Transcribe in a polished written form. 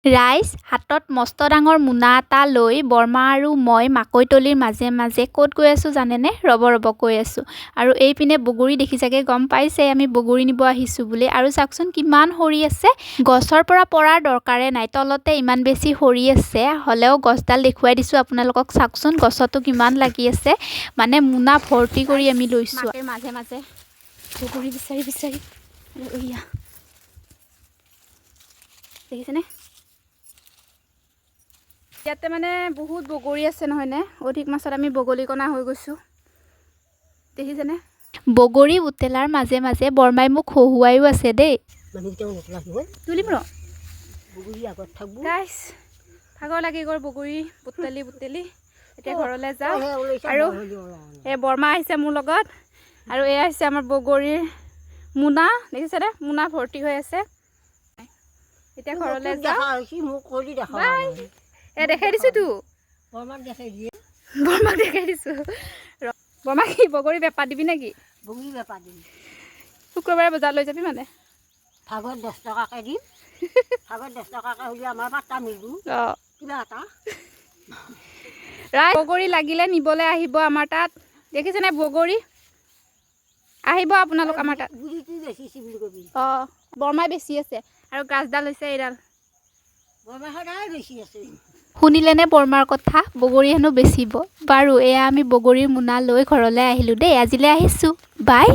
ৰাইজ হাতত মস্ত ডাঙৰ মোনা এটা লৈ বৰমা আৰু মই মাকৈতলীৰ মাজে মাজে ক'ত গৈ আছোঁ জানেনে? ৰ'ব কৈ আছোঁ। আৰু এইপিনে বগৰী দেখিছাগে, গম পাইছে আমি বগৰী নিব আহিছোঁ বুলি। আৰু চাওকচোন কিমান সৰি আছে, গছৰ পৰা পৰাৰ দৰকাৰে নাই, তলতে ইমান বেছি সৰি আছে। হ'লেও গছডাল দেখুৱাই দিছোঁ আপোনালোকক, চাওকচোন গছতো কিমান লাগি আছে। মানে মোনা ভৰ্তি কৰি আমি লৈছোঁ। মাজে মাজে বগৰী বিচাৰি বিচাৰি দেখিছেনে? ইয়াতে মানে বহুত বগৰী আছে নহয়নে? অধিক মাছত আমি বগলীকণা হৈ গৈছোঁ, দেখিছেনে? বগৰী বুটেলাৰ মাজে মাজে বৰমাই মোক হহুৱাইও আছে দেই। তুলিম ৰ গাইছ, ভাগৰ লাগি গ'ল বগৰী বুটেলি। এতিয়া ঘৰলৈ যাওঁ। আৰু এই বৰমা আহিছে মোৰ লগত, আৰু এয়া আহিছে আমাৰ বগৰীৰ মোনা, দেখিছেনে? মোনা ভৰ্তি হৈ আছে। এতিয়া ঘৰলৈ যাওঁ। দেখাই দিছোঁ তো, বৰমাক দেখাই দিছোঁ। বৰমা কি বগৰী বেপাৰ দিবি নেকি? বগৰী বেপাৰ দিম। শুক্ৰবাৰে বজাৰ লৈ যাবি মানে? ভাগত 10 টকাকৈ দিম। ভাগত 10 টকাকৈ হ'লে আমাৰ পাত্তা নিদিওঁ কিবা এটা। বগৰী লাগিলে নিবলৈ আহিব আমাৰ তাত, দেখিছেনে? বগৰী আহিব আপোনালোক আমাৰ তাত। বৰমাই বেছি আছে। আৰু গাছডাল হৈছে এইডাল। শুনিলেনে বৰমাৰ কথা? বগৰী হেনো বেচিব। বাৰু এয়া আমি বগৰীৰ মোনা লৈ ঘৰলৈ আহিলোঁ দেই। আজিলৈ আহিছোঁ, বাই।